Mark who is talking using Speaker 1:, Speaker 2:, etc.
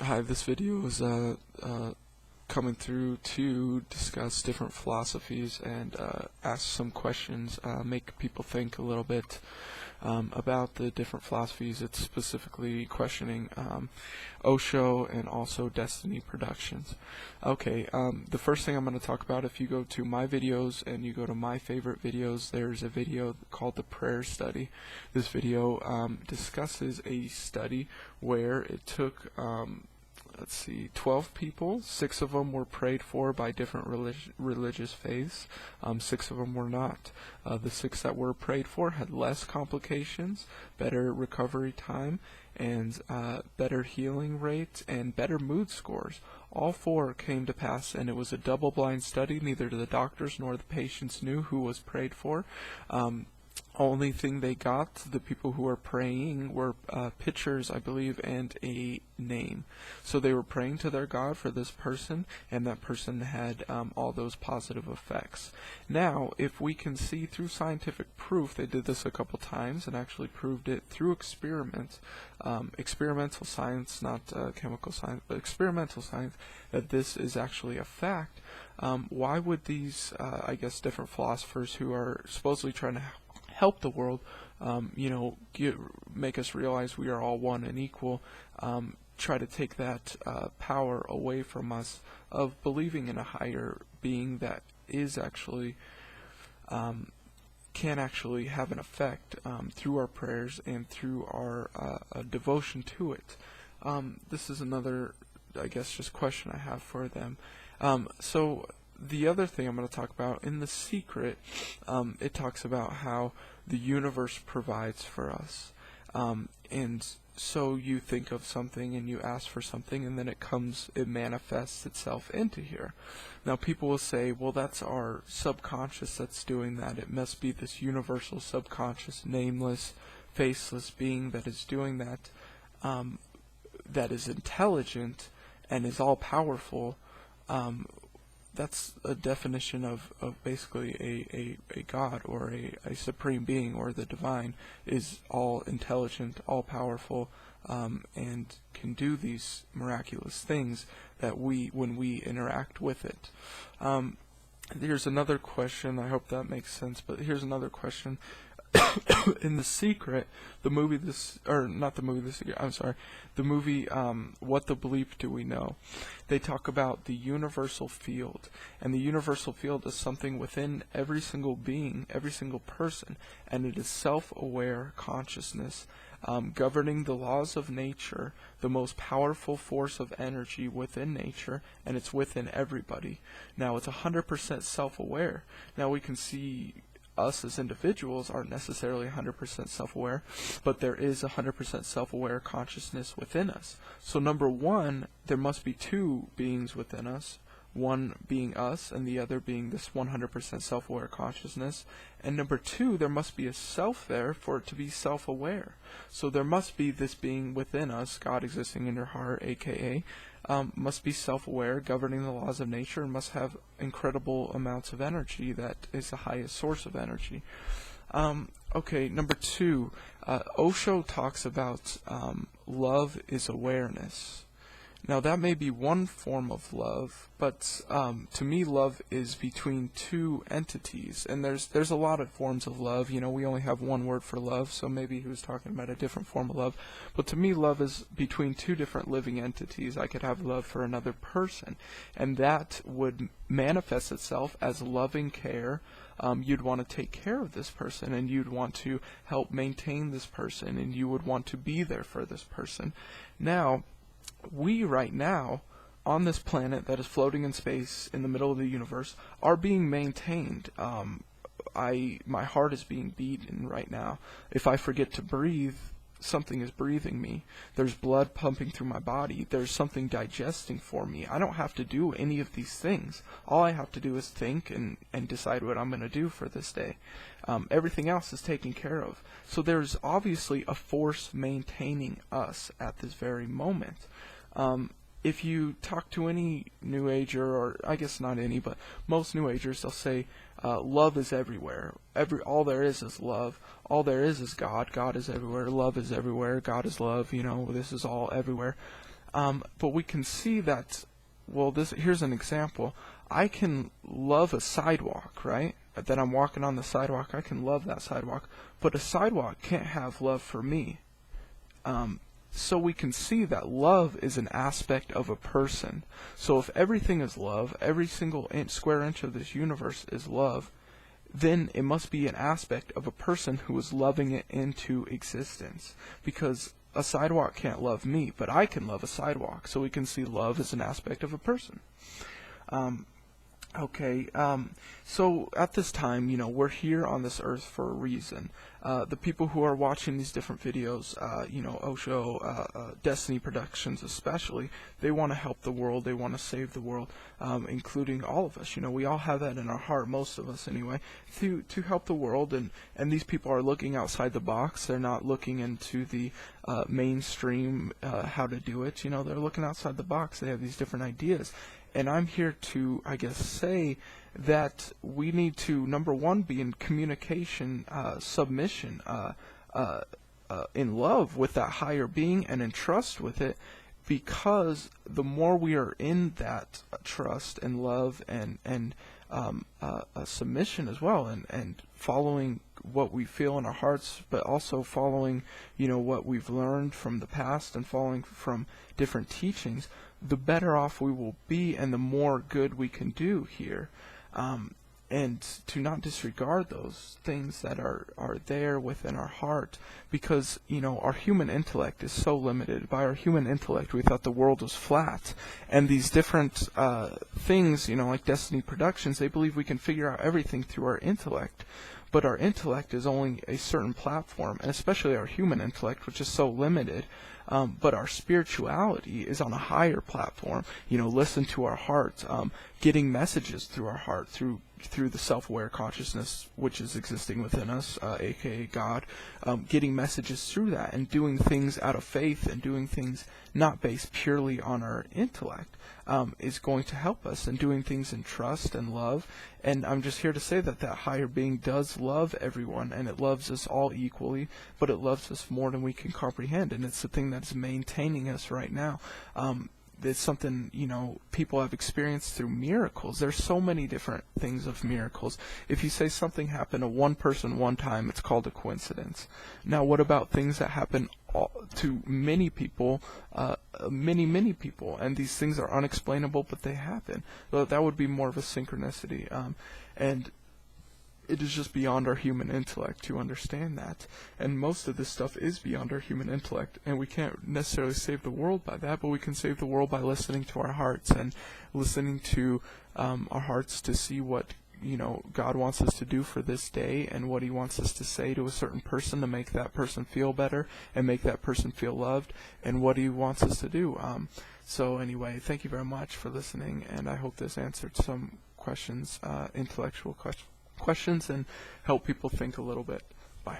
Speaker 1: Hi, this video is coming through to discuss different philosophies and ask some questions, make people think a little bit about the different philosophies. It's specifically questioning OSHO and also Desteni productions. Okay, the first thing I'm going to talk about, if you go to my videos and you go to my favorite videos, there's a video called the prayer study. This video discusses a study where it took 12 people. 6 of them were prayed for by different religious faiths. 6 of them were not. The 6 that were prayed for had less complications, better recovery time, and better healing rate, and better mood scores. All 4 came to pass, and it was a double-blind study. Neither the doctors nor the patients knew who was prayed for. Only thing they got, the people who were praying, were pictures, I believe, and a name. So they were praying to their God for this person, and that person had all those positive effects. Now, if we can see through scientific proof, they did this a couple times and actually proved it through experiments, experimental science, not chemical science, but experimental science, that this is actually a fact. Why would these, I guess, different philosophers who are supposedly trying to help the world, make us realize we are all one and equal, try to take that power away from us of believing in a higher being that is actually, can actually have an effect through our prayers and through our devotion to it. This is another, I guess, just question I have for them. So the other thing I'm going to talk about, in The Secret, it talks about how the universe provides for us. And so you think of something and you ask for something, and then it manifests itself into here. Now people will say, well, that's our subconscious that's doing that. It must be this universal subconscious, nameless, faceless being that is doing that, that is intelligent and is all powerful. That's a definition of basically a God, or a supreme being, or the divine is all intelligent, all powerful, and can do these miraculous things that when we interact with it. Here's another question. I hope that makes sense, but here's another question. In The Secret, the movie What the Bleep Do We Know? They talk about the universal field, and the universal field is something within every single being, every single person, and it is self-aware consciousness, governing the laws of nature, the most powerful force of energy within nature, and it's within everybody. Now, it's 100% self-aware. Now, we can see us as individuals aren't necessarily 100% self-aware, but there is 100% self-aware consciousness within us. So number one, there must be 2 beings within us, one being us and the other being this 100% self-aware consciousness. And number 2, there must be a self there for it to be self-aware. So there must be this being within us, God existing in your heart, aka, must be self-aware, governing the laws of nature, and must have incredible amounts of energy that is the highest source of energy. Okay, number 2, OSHO talks about love is awareness. Now that may be one form of love, but to me love is between 2 entities, and there's a lot of forms of love. We only have one word for love, so maybe he was talking about a different form of love. But to me, love is between 2 different living entities. I could have love for another person, and that would manifest itself as loving care. You'd want to take care of this person, and you'd want to help maintain this person, and you would want to be there for this person. Now, we right now, on this planet that is floating in space in the middle of the universe, are being maintained. My heart is being beaten right now. If I forget to breathe, something is breathing me. There's blood pumping through my body. There's something digesting for me. I don't have to do any of these things. All I have to do is think and decide what I'm going to do for this day. Everything else is taken care of. So there's obviously a force maintaining us at this very moment. If you talk to any New Ager, or I guess not any, but most New Agers, they'll say love is everywhere. All there is love. All there is God. God is everywhere. Love is everywhere. God is love. This is all everywhere. But we can see that, well, here's an example. I can love a sidewalk, right? That I'm walking on the sidewalk, I can love that sidewalk, but a sidewalk can't have love for me. So we can see that love is an aspect of a person. So if everything is love, every single square inch of this universe is love, then it must be an aspect of a person who is loving it into existence. Because a sidewalk can't love me, but I can love a sidewalk. So we can see love as an aspect of a person. So at this time, we're here on this earth for a reason. The people who are watching these different videos, OSHO, Desteni Productions especially, they want to help the world, they want to save the world, including all of us. We all have that in our heart, most of us anyway, to help the world, and these people are looking outside the box. They're not looking into the mainstream how to do it. They're looking outside the box. They have these different ideas. And I'm here to, I guess, say that we need to, number one, be in communication, submission, in love with that higher being and in trust with it, because the more we are in that trust and love and submission as well, and following what we feel in our hearts, but also following, what we've learned from the past and following from different teachings, the better off we will be and the more good we can do here. And to not disregard those things that are there within our heart, because, our human intellect is so limited. By our human intellect, we thought the world was flat. And these different things, like Desteni Productions, they believe we can figure out everything through our intellect. But our intellect is only a certain platform, and especially our human intellect, which is so limited. But our spirituality is on a higher platform. Listen to our heart, getting messages through our heart, through the self-aware consciousness which is existing within us, aka God, getting messages through that and doing things out of faith and doing things not based purely on our intellect is going to help us, and doing things in trust and love. And I'm just here to say that higher being does love everyone, and it loves us all equally, but it loves us more than we can comprehend, and it's the thing that's maintaining us right now. It's something, people have experienced through miracles. There's so many different things of miracles. If you say something happened to one person one time, it's called a coincidence. Now, what about things that happen to many people, many people, and these things are unexplainable, but they happen? So that would be more of a synchronicity. And it is just beyond our human intellect to understand that. And most of this stuff is beyond our human intellect. And we can't necessarily save the world by that, but we can save the world by listening to our hearts and listening to our hearts to see what, God wants us to do for this day, and what He wants us to say to a certain person to make that person feel better and make that person feel loved, and what He wants us to do. So anyway, thank you very much for listening, and I hope this answered some questions, intellectual questions, and help people think a little bit. Bye.